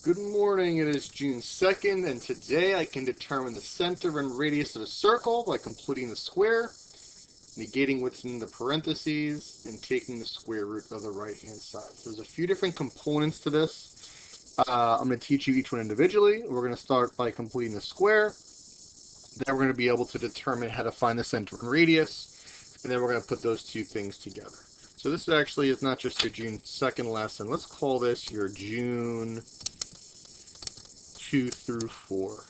Good morning, it is June 2nd, and today I can determine the center and radius of a circle by completing the square, negating what's in the parentheses, and taking the square root of the right-hand side. So there's a few different components to this. I'm going to teach you each one individually. We're going to start by completing the square. Then we're going to be able to determine how to find the center and radius, and then we're going to put those two things together. So this actually is not just your June 2nd lesson. Let's call this your June 2 through 4.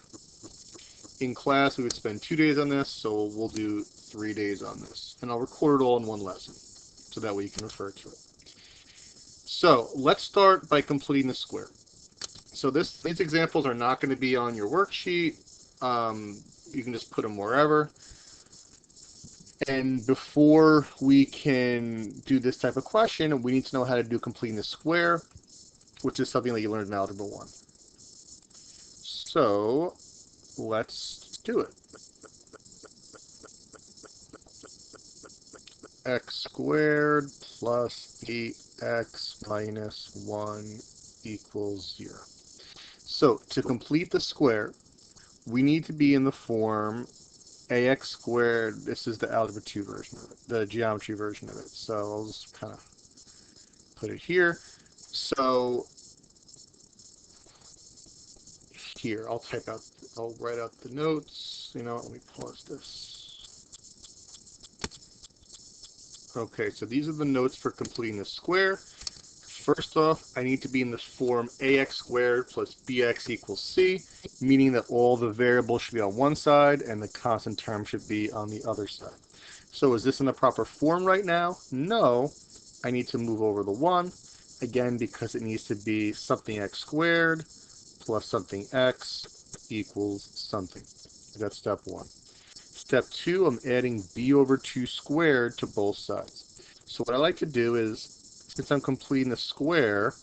In class, we would spend 2 days on this, so we'll do 3 days on this. And I'll record it all in one lesson, so that way you can refer to it. So let's start by completing the square. So these examples are not going to be on your worksheet. You can just put them wherever. And before we can do this type of question, we need to know how to do completing the square, which is something that you learned in Algebra 1. So let's do it. X squared plus 8x minus 1 equals 0. So to complete the square, we need to be in the form ax squared. This is the Algebra 2 version of it, the geometry version of it. So I'll just kind of put it here. So here, I'll write out the notes. Let me pause this. Okay, so these are the notes for completing the square. First off, I need to be in this form ax squared plus bx equals c, meaning that all the variables should be on one side and the constant term should be on the other side. So is this in the proper form right now? No. I need to move over the 1, again, because it needs to be something x squared plus something x equals something. That's step 1. Step 2, I'm adding b over 2 squared to both sides. So what I like to do is, since I'm completing the square,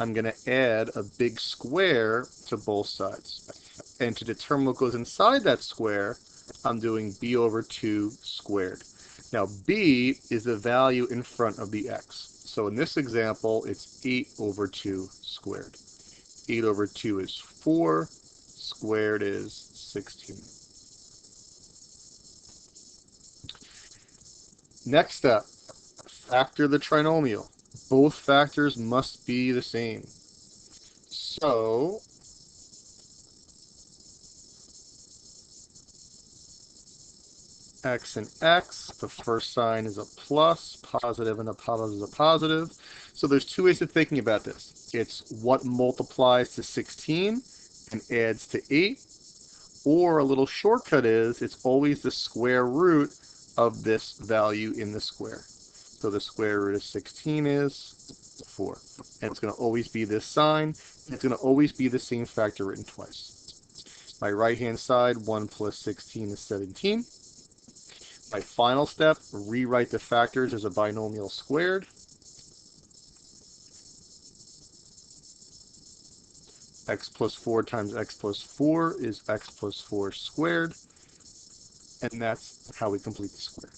I'm going to add a big square to both sides. And to determine what goes inside that square, I'm doing b over 2 squared. Now b is the value in front of the x. So in this example, it's 8 over 2 squared. 8 over 2 is 4, squared is 16. Next step, factor the trinomial. Both factors must be the same. So x and x, the first sign is a plus, positive and a positive is a positive. So there's two ways of thinking about this. It's what multiplies to 16 and adds to 8, or a little shortcut is it's always the square root of this value in the square. So the square root of 16 is 4. And it's going to always be this sign. And it's going to always be the same factor written twice. My right-hand side, 1 plus 16 is 17. My final step, rewrite the factors as a binomial squared. X plus 4 times x plus 4 is x plus 4 squared. And that's how we complete the square.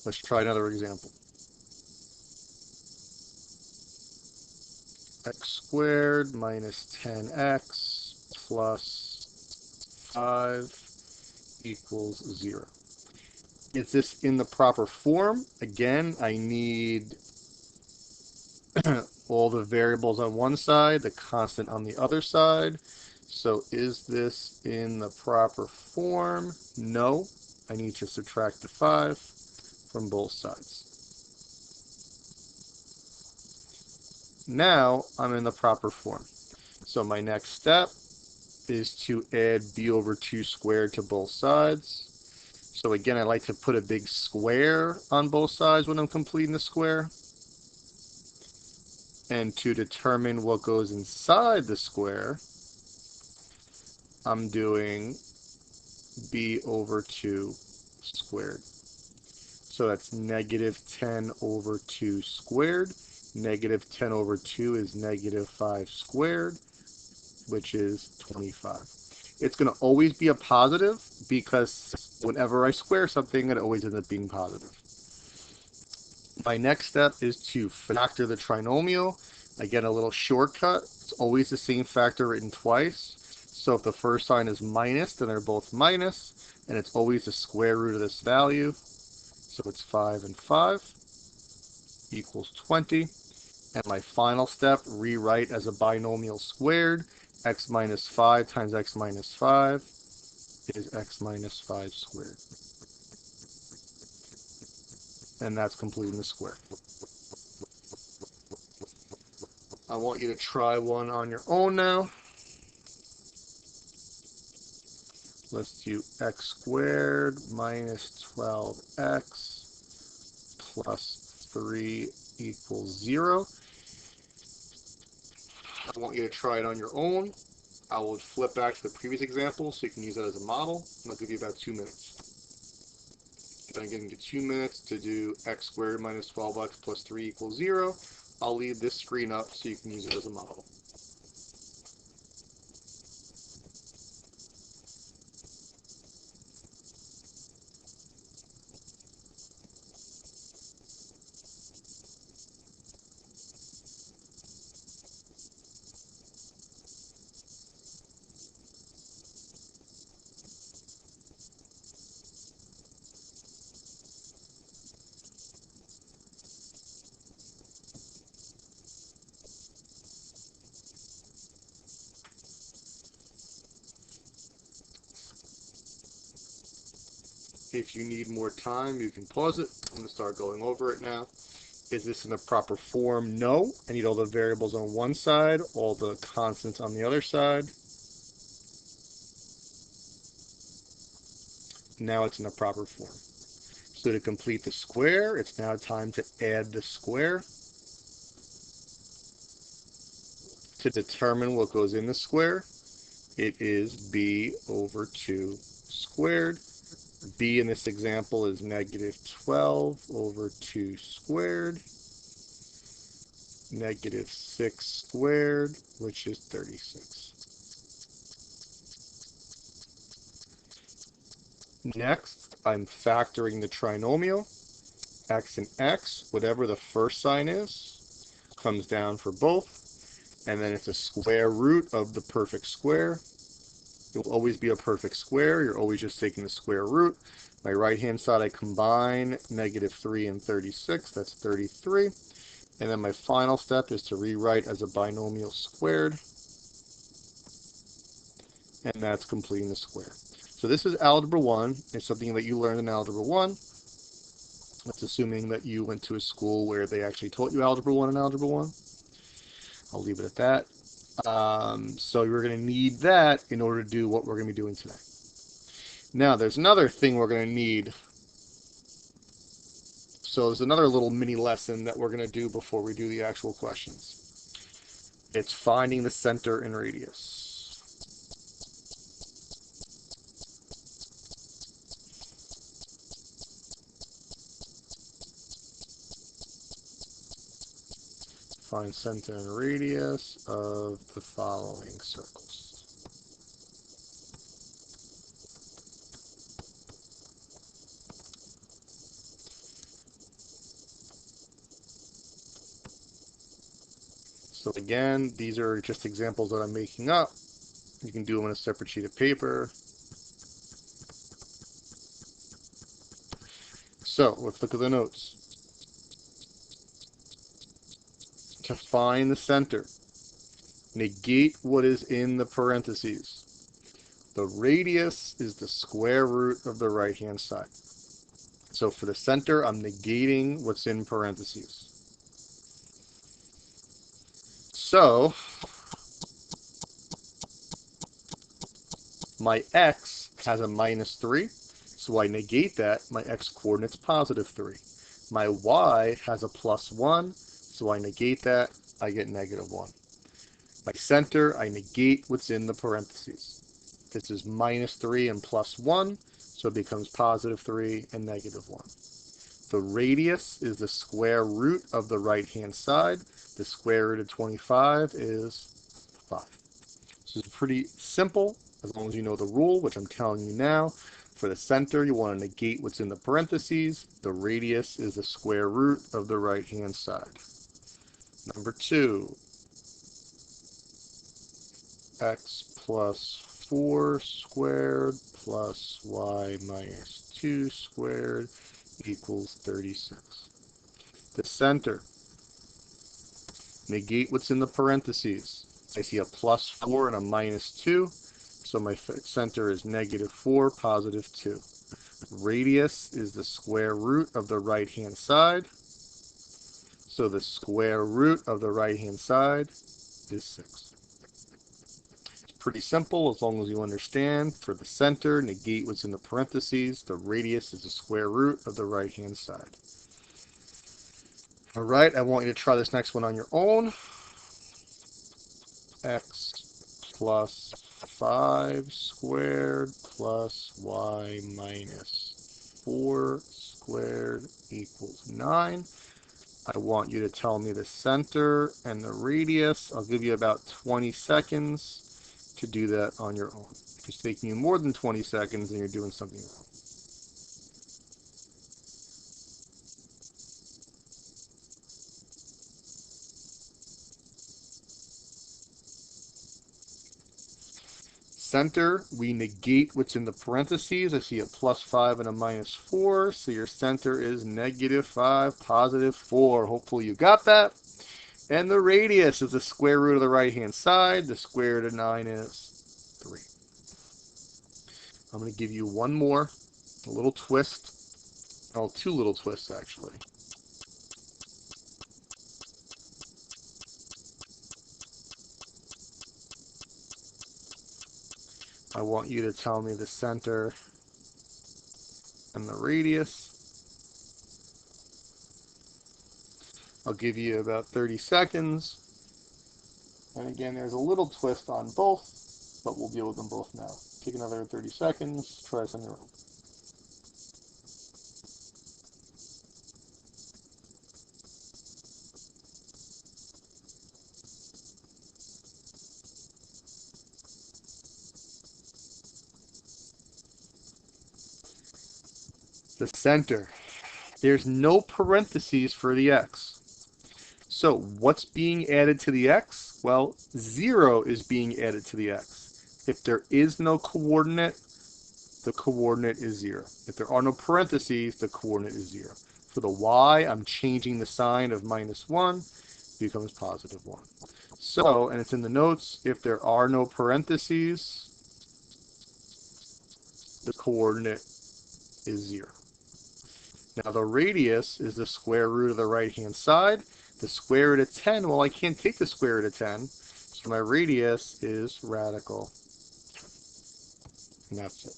Let's try another example. X squared minus 10x plus 5 equals 0. Is this in the proper form? Again, I need all the variables on one side, the constant on the other side. So is this in the proper form? No. I need to subtract the 5 from both sides. Now I'm in the proper form. So my next step is to add b over 2 squared to both sides. So again, I like to put a big square on both sides when I'm completing the square. And to determine what goes inside the square, I'm doing b over 2 squared. So that's negative 10 over 2 squared. Negative 10 over 2 is negative 5 squared, which is 25. It's going to always be a positive because whenever I square something, it always ends up being positive. My next step is to factor the trinomial. Again, a little shortcut. It's always the same factor written twice. So if the first sign is minus, then they're both minus, and it's always the square root of this value. So it's 5 and 5 equals 20. And my final step, rewrite as a binomial squared. X minus 5 times x minus 5 is x minus 5 squared. And that's completing the square. I want you to try one on your own now. Let's do x squared minus 12x plus 3 equals 0. I want you to try it on your own. I will flip back to the previous example so you can use that as a model, and I'll give you about 2 minutes. Then I'm giving you 2 minutes to do x squared minus 12x plus 3 equals 0. I'll leave this screen up so you can use it as a model. If you need more time, you can pause it. I'm going to start going over it now. Is this in the proper form? No. I need all the variables on one side, all the constants on the other side. Now it's in the proper form. So to complete the square, it's now time to add the square. To determine what goes in the square, it is b over 2 squared. B in this example is negative 12 over 2 squared, negative 6 squared, which is 36. Next, I'm factoring the trinomial. X and x, whatever the first sign is, comes down for both. And then it's a square root of the perfect square. It will always be a perfect square. You're always just taking the square root. My right-hand side, I combine negative 3 and 36. That's 33. And then my final step is to rewrite as a binomial squared. And that's completing the square. So this is Algebra 1. It's something that you learned in Algebra 1. That's assuming that you went to a school where they actually taught you Algebra 1 and Algebra 1. I'll leave it at that. So you're going to need that in order to do what we're going to be doing today. Now, there's another thing we're going to need. So there's another little mini lesson that we're going to do before we do the actual questions. It's finding the center and radius. Find center and radius of the following circles. So again, these are just examples that I'm making up. You can do them on a separate sheet of paper. So let's look at the notes. To find the center, negate what is in the parentheses. The radius is the square root of the right-hand side. So for the center, I'm negating what's in parentheses. So my x has a minus 3, so I negate that. My x coordinate's positive 3. My y has a plus 1, so I negate that. I get negative 1. My center, I negate what's in the parentheses. This is minus 3 and plus 1, so it becomes positive 3 and negative 1. The radius is the square root of the right-hand side. The square root of 25 is 5. This is pretty simple, as long as you know the rule, which I'm telling you now. For the center, you want to negate what's in the parentheses. The radius is the square root of the right-hand side. Number 2, x plus 4 squared plus y minus 2 squared equals 36. The center, negate what's in the parentheses. I see a plus 4 and a minus 2, so my center is negative 4, positive 2. Radius is the square root of the right-hand side, so the square root of the right-hand side is 6. It's pretty simple as long as you understand. For the center, negate what's in the parentheses. The radius is the square root of the right-hand side. All right, I want you to try this next one on your own. X plus 5 squared plus y minus 4 squared equals 9. I want you to tell me the center and the radius. I'll give you about 20 seconds to do that on your own. If it's taking you more than 20 seconds, then you're doing something wrong. Center, we negate what's in the parentheses. I see a plus 5 and a minus 4, so your center is negative 5, positive 4. Hopefully you got that. And the radius is the square root of the right-hand side. The square root of 9 is 3. I'm going to give you one more, a little twist. Oh, 2 little twists, actually. I want you to tell me the center and the radius. I'll give you about 30 seconds. And again, there's a little twist on both, but we'll deal with them both now. Take another 30 seconds, try this on your own. The center. There's no parentheses for the x. So what's being added to the x? Well, 0 is being added to the x. If there is no coordinate, the coordinate is 0. If there are no parentheses, the coordinate is 0. For the y, I'm changing the sign of minus 1, it becomes positive 1. So, and it's in the notes, if there are no parentheses, the coordinate is 0. Now the radius is the square root of the right-hand side. The square root of 10, well, I can't take the square root of 10, so my radius is radical. And that's it.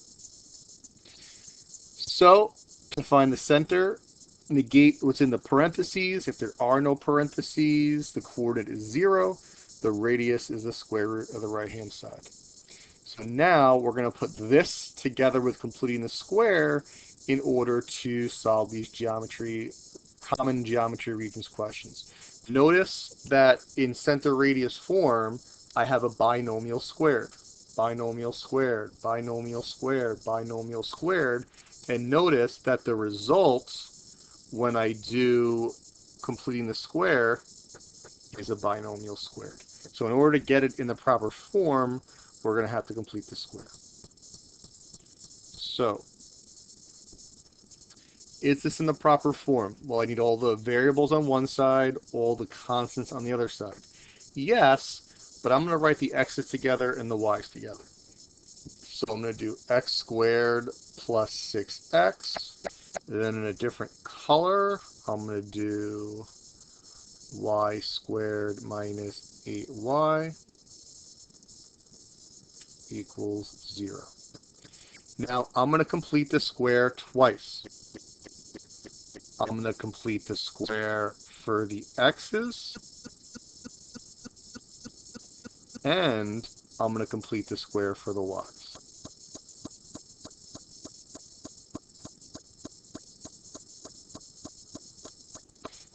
So, to find the center, negate what's in the parentheses. If there are no parentheses, the coordinate is 0. The radius is the square root of the right-hand side. So now we're going to put this together with completing the square in order to solve these common geometry regions questions. Notice that in center radius form, I have a binomial squared, binomial squared, binomial squared, binomial squared, and notice that the result when I do completing the square is a binomial squared. So in order to get it in the proper form, we're going to have to complete the square. So, is this in the proper form? Well, I need all the variables on one side, all the constants on the other side. Yes, but I'm going to write the x's together and the y's together. So I'm going to do x squared plus 6x. Then in a different color, I'm going to do y squared minus 8y equals 0. Now I'm going to complete the square twice. I'm going to complete the square for the x's, and I'm going to complete the square for the y's.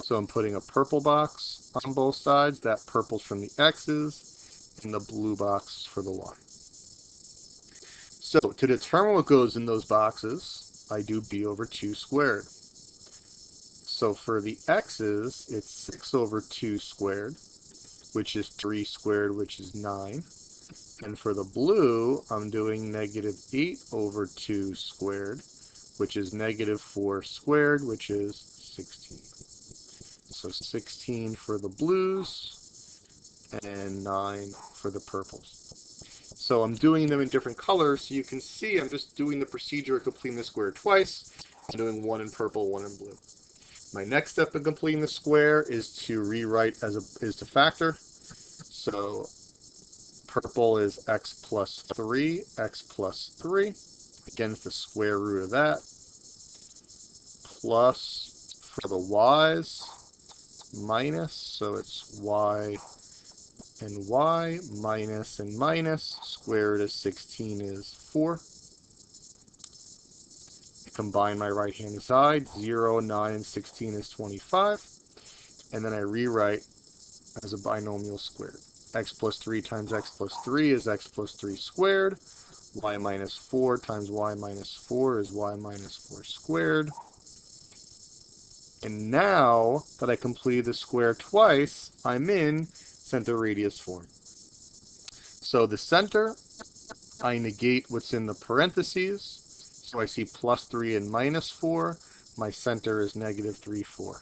So I'm putting a purple box on both sides. That purple's from the x's, and the blue box for the y. So to determine what goes in those boxes, I do b over 2 squared. So for the x's, it's 6 over 2 squared, which is 3 squared, which is 9. And for the blue, I'm doing negative 8 over 2 squared, which is negative 4 squared, which is 16. So 16 for the blues and 9 for the purples. So I'm doing them in different colors, so you can see I'm just doing the procedure of completing the square twice. I'm doing one in purple, one in blue. My next step in completing the square is to rewrite is to factor. So purple is x plus 3, x plus 3. Again, it's the square root of that. Plus, for the y's, minus, so it's y and y, minus and minus. Square root of 16 is 4. Combine my right-hand side, 0, 9, and 16 is 25. And then I rewrite as a binomial squared. X plus 3 times x plus 3 is x plus 3 squared. Y minus 4 times y minus 4 is y minus 4 squared. And now that I completed the square twice, I'm in center radius form. So the center, I negate what's in the parentheses. So I see plus 3 and minus 4. My center is negative 3, 4.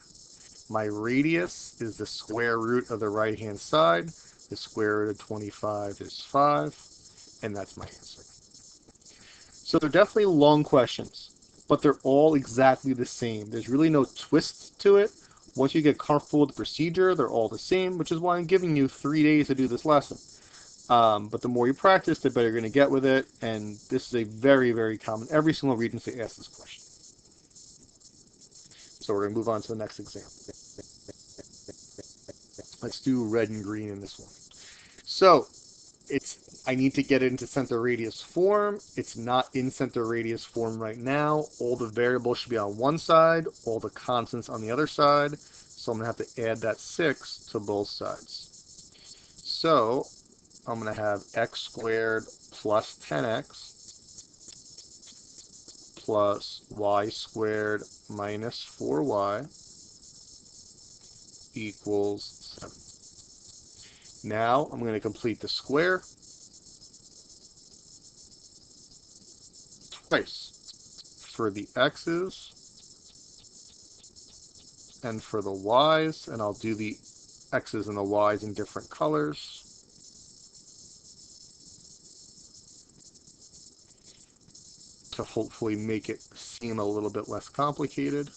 My radius is the square root of the right-hand side. The square root of 25 is 5. And that's my answer. So they're definitely long questions, but they're all exactly the same. There's really no twist to it. Once you get comfortable with the procedure, they're all the same, which is why I'm giving you 3 days to do this lesson. But the more you practice, the better you're going to get with it. And this is a very, very common, every single Regency asks this question. So we're going to move on to the next example. Let's do red and green in this one. So I need to get it into center radius form. It's not in center radius form right now. All the variables should be on one side, all the constants on the other side. So I'm going to have to add that 6 to both sides. So I'm going to have x squared plus 10x plus y squared minus 4y equals 7. Now I'm going to complete the square twice for the x's and for the y's, and I'll do the x's and the y's in different colors. To hopefully make it seem a little bit less complicated.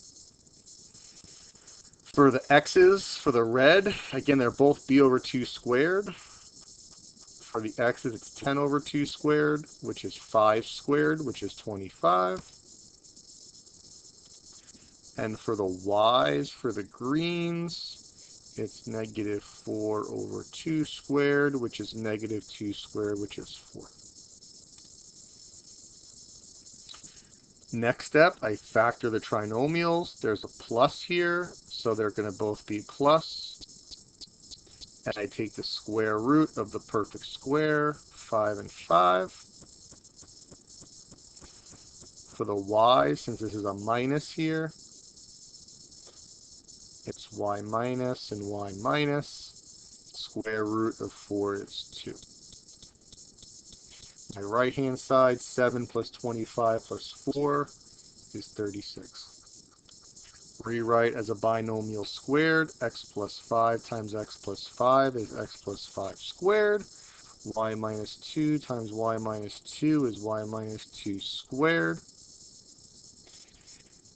For the x's, for the red, again, they're both b over 2 squared. For the x's, it's 10 over 2 squared, which is 5 squared, which is 25. And for the y's, for the greens, it's negative 4 over 2 squared, which is negative 2 squared, which is 4. Next step, I factor the trinomials. There's a plus here, so they're going to both be plus. And I take the square root of the perfect square, 5 and 5. For the y, since this is a minus here, it's y minus and y minus. Square root of 4 is 2. My right-hand side, 7 plus 25 plus 4 is 36. Rewrite as a binomial squared. X plus 5 times x plus 5 is x plus 5 squared. Y minus 2 times y minus 2 is y minus 2 squared.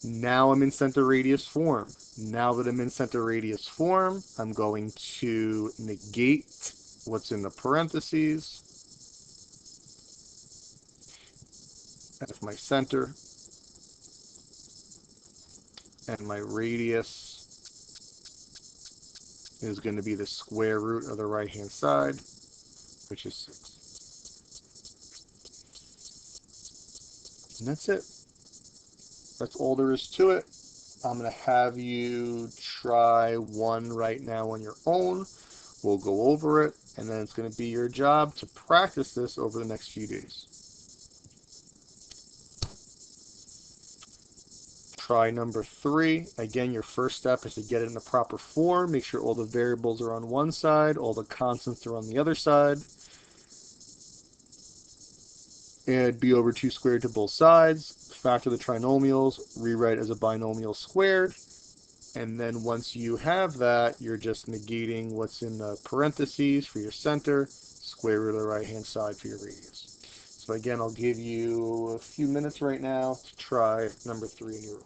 Now I'm in center radius form. Now that I'm in center radius form, I'm going to negate what's in the parentheses. That's my center. And my radius is going to be the square root of the right-hand side, which is 6. And that's it. That's all there is to it. I'm going to have you try one right now on your own. We'll go over it, and then it's going to be your job to practice this over the next few days. try number 3. Again, your first step is to get it in the proper form. Make sure all the variables are on one side, all the constants are on the other side. Add b over 2 squared to both sides. Factor the trinomials, rewrite as a binomial squared. And then once you have that, you're just negating what's in the parentheses for your center, square root of the right-hand side for your radius. So again, I'll give you a few minutes right now to try number 3 in your room.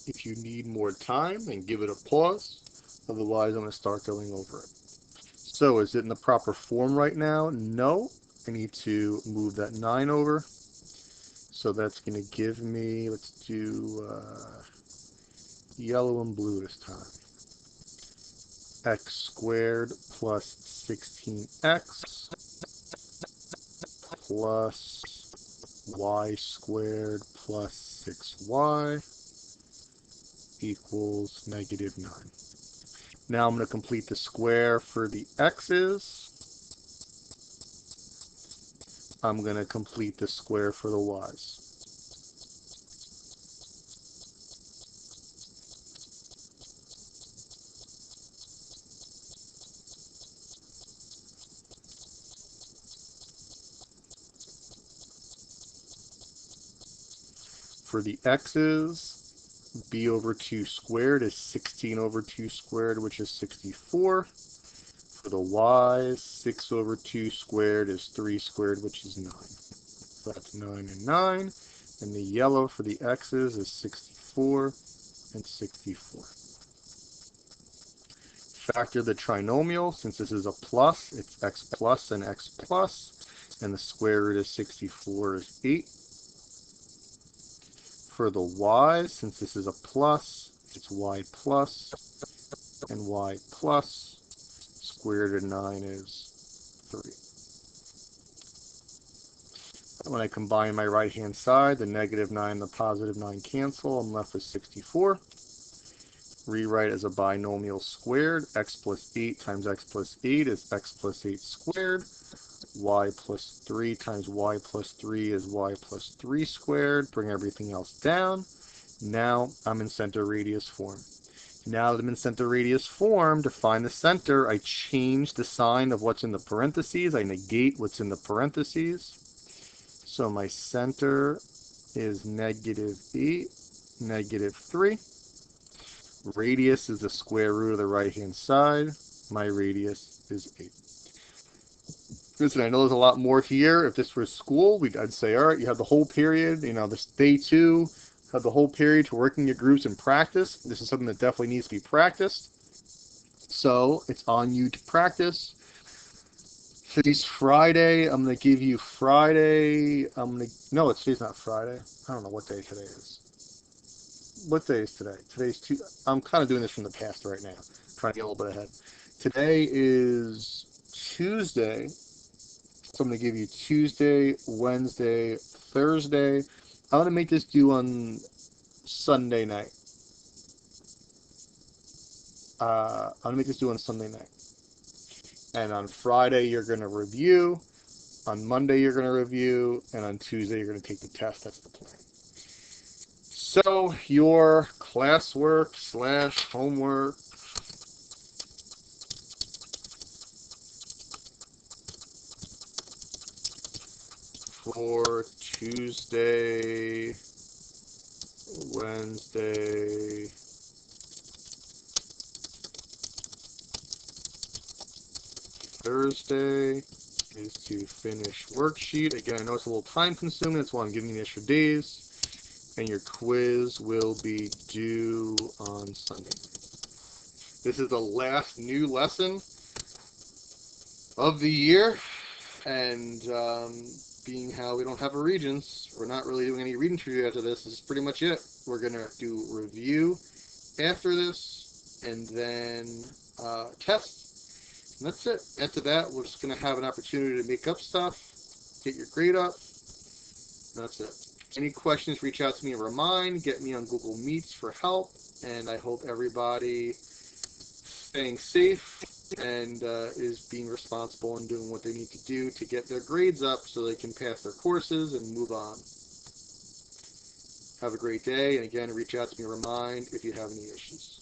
If you need more time, then give it a pause. Otherwise, I'm going to start going over it. So is it in the proper form right now? No. I need to move that 9 over. So that's going to give me, let's do yellow and blue this time. X squared plus 16x plus y squared plus 6y equals negative 9. Now I'm going to complete the square for the x's. I'm going to complete the square for the y's. For the x's, b over 2 squared is 16 over 2 squared, which is 64. For the y's, 6 over 2 squared is 3 squared, which is 9. So that's 9 and 9. And the yellow for the x's is 64 and 64. Factor the trinomial. Since this is a plus, it's x plus and x plus. And the square root of 64 is 8. For the y's, since this is a plus, it's y plus and y plus. Square root of 9 is 3. When I combine my right-hand side, the negative 9 and the positive 9 cancel. I'm left with 64. Rewrite as a binomial squared. X plus 8 times x plus 8 is x plus 8 squared. Y plus 3 times y plus 3 is y plus 3 squared. Bring everything else down. Now I'm in center radius form. Now that I'm in center radius form, to find the center, I change the sign of what's in the parentheses. I negate what's in the parentheses. So my center is negative 8, negative 3. Radius is the square root of the right-hand side. My radius is 8. Listen, I know there's a lot more here. If this were school, I'd say, all right, you have the whole period, this day 2, have the whole period to working your groups and practice. This is something that definitely needs to be practiced. So it's on you to practice. Today's Friday. I'm going to give you Friday. No, today's not Friday. I don't know what day today is. what day is today? Today's two. I'm kind of doing this from the past right now, trying to get a little bit ahead. Today is Tuesday, so I'm going to give you Tuesday, Wednesday, Thursday. I'm going to make this due on Sunday night. I'm going to make this due on Sunday night. And on Friday, you're going to review. On Monday, you're going to review. And on Tuesday, you're going to take the test. That's the plan. So your classwork / homework for Tuesday, Wednesday, Thursday is to finish worksheet. Again, I know it's a little time consuming, that's why I'm giving you the extra days. And your quiz will be due on Sunday. This is the last new lesson of the year, and being how we don't have a Regents, we're not really doing any reading review after this. This is pretty much it. We're going to do review after this, and then test. And that's it. After that, we're just going to have an opportunity to make up stuff, get your grade up. That's it. Any questions, reach out to me and remind. Get me on Google Meets for help. And I hope everybody staying safe and is being responsible and doing what they need to do to get their grades up so they can pass their courses and move on. Have a great day. And again, reach out to me and remind if you have any issues.